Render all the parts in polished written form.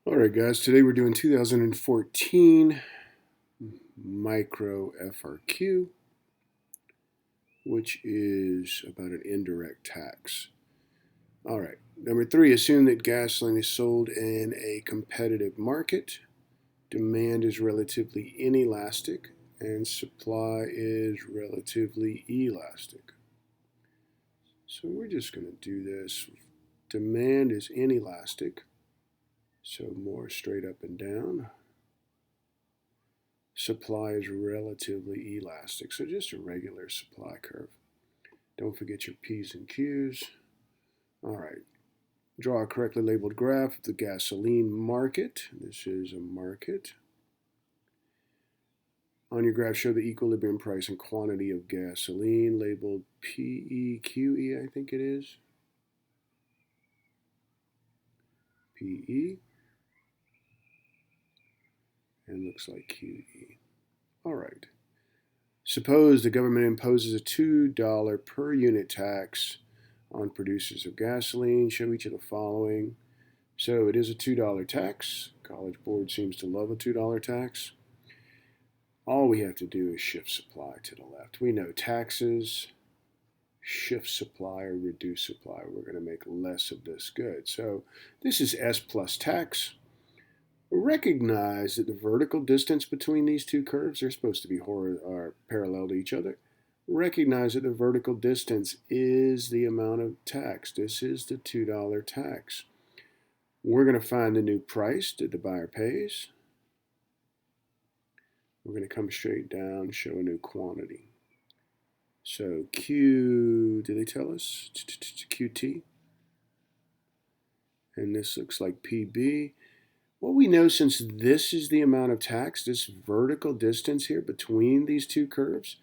All right, guys, today we're doing 2014 Micro FRQ, which is about an indirect tax. All right, number 3, assume that gasoline is sold in a competitive market. Demand is relatively inelastic and supply is relatively elastic. So we're just going to do this. Demand is inelastic, so more straight up and down. Supply is relatively elastic, so just a regular supply curve. Don't forget your P's and Q's. All right, draw a correctly labeled graph of the gasoline market. This is a market. On your graph, show the equilibrium price and quantity of gasoline, labeled PEQE, I think it is. PE, and looks like QE. All right. Suppose the government imposes a $2 per unit tax on producers of gasoline. Show each of the following. So it is a $2 tax. College Board seems to love a $2 tax. All we have to do is shift supply to the left. We know taxes, shift supply, or reduce supply. We're going to make less of this good. So this is S plus tax. Recognize that the vertical distance between these two curves, they're supposed to be parallel to each other. Recognize that the vertical distance is the amount of tax. This is the $2 tax. We're going to find the new price that the buyer pays. We're going to come straight down, show a new quantity. So Q, did they tell us? QT. And this looks like PB. What we know, since this is the amount of tax, this vertical distance here between these two curves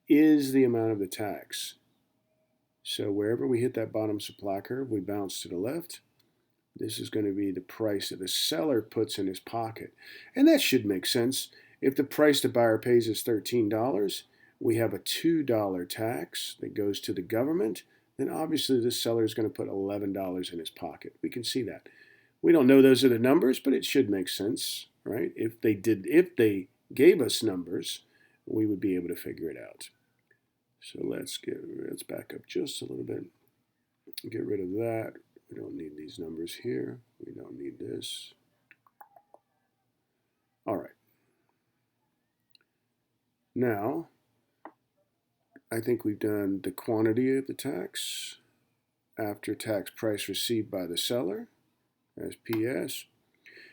is the amount of the tax. So wherever we hit that bottom supply curve, we bounce to the left. This is going to be the price that the seller puts in his pocket. And that should make sense. If the price the buyer pays is $13, we have a $2 tax that goes to the government, then obviously the seller is going to put $11 in his pocket. We can see that. We don't know those are the numbers, but it should make sense, right? If they gave us numbers, we would be able to figure it out. So let's back up just a little bit. Get rid of that. We don't need these numbers here. We don't need this. All right. Now, I think we've done the quantity of the tax, after tax price received by the seller, as PS.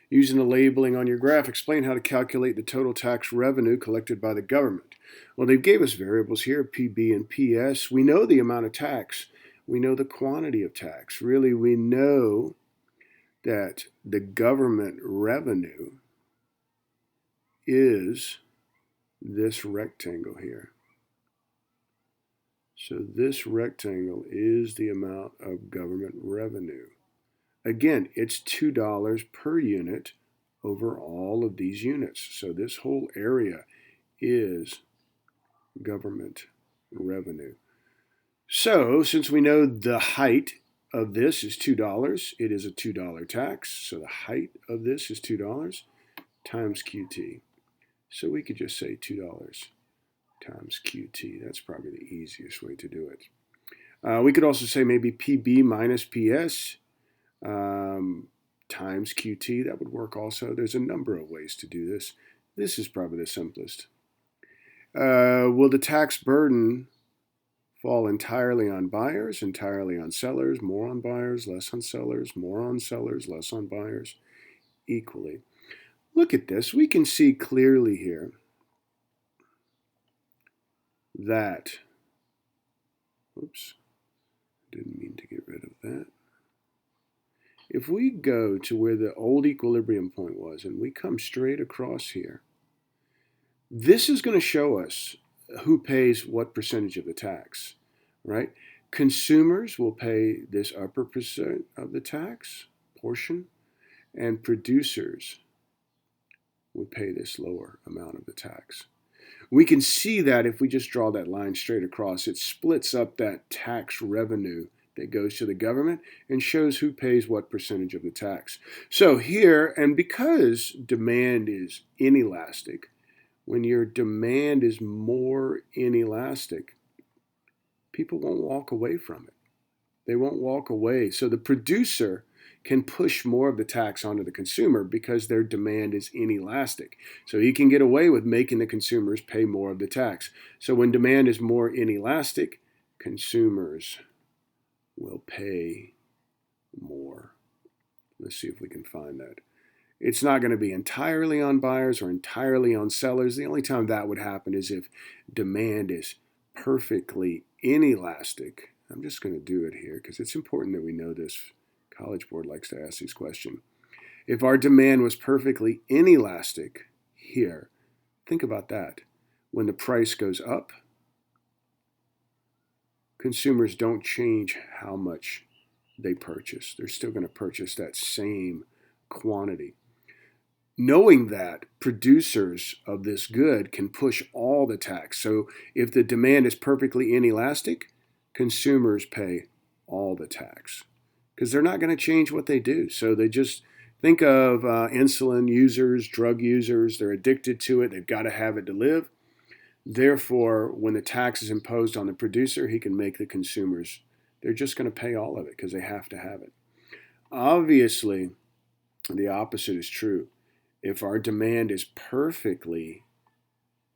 Using the labeling on your graph, explain how to calculate the total tax revenue collected by the government. Well, they gave us variables here, PB and PS. We know the amount of tax. We know the quantity of tax. Really, we know that the government revenue is this rectangle here. So this rectangle is the amount of government revenue. Again, it's $2 per unit over all of these units. So this whole area is government revenue. So since we know the height of this is $2, it is a $2 tax. So the height of this is $2 times QT. So we could just say $2 times QT. That's probably the easiest way to do it. We could also say maybe PB minus PS times QT. That would work also. There's a number of ways to do this. This is probably the simplest. Will the tax burden fall entirely on buyers, entirely on sellers, more on buyers, less on sellers, more on sellers, less on buyers, equally? Look at this. We can see clearly here that, oops, didn't mean to get rid of that. If we go to where the old equilibrium point was and we come straight across here, this is going to show us who pays what percentage of the tax, right? Consumers will pay this upper percent of the tax portion, and producers would pay this lower amount of the tax. We can see that if we just draw that line straight across, it splits up that tax revenue that goes to the government and shows who pays what percentage of the tax. So here, and because demand is inelastic, when your demand is more inelastic, people won't walk away from it. They won't walk away. So the producer can push more of the tax onto the consumer because their demand is inelastic. So he can get away with making the consumers pay more of the tax. So when demand is more inelastic, consumers will pay more. Let's see if we can find that. It's not going to be entirely on buyers or entirely on sellers. The only time that would happen is if demand is perfectly inelastic. I'm just going to do it here because it's important that we know this. College Board likes to ask these questions. If our demand was perfectly inelastic here, think about that. When the price goes up, consumers don't change how much they purchase. They're still going to purchase that same quantity. Knowing that, producers of this good can push all the tax. So if the demand is perfectly inelastic, consumers pay all the tax because they're not going to change what they do. So they just think of insulin users, drug users. They're addicted to it. They've got to have it to live. Therefore, when the tax is imposed on the producer, he can make the consumers, they're just going to pay all of it because they have to have it. Obviously, the opposite is true. If our demand is perfectly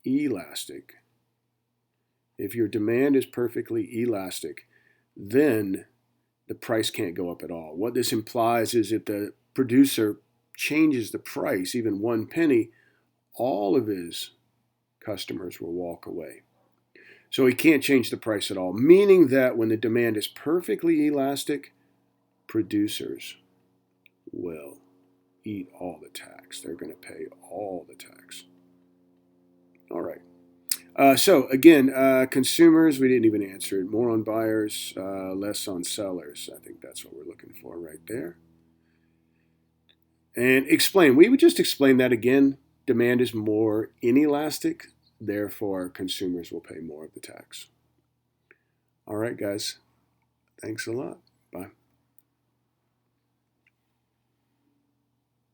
elastic, if your demand is perfectly elastic, then the price can't go up at all. What this implies is if the producer changes the price, even 1 penny, all of his customers will walk away. So he can't change the price at all, meaning that when the demand is perfectly elastic, producers will eat all the tax. They're going to pay all the tax. All right. So again, consumers, we didn't even answer it. More on buyers, less on sellers. I think that's what we're looking for right there. And explain. We would just explain that again. Demand is more inelastic. Therefore, consumers will pay more of the tax. All right, guys. Thanks a lot. Bye.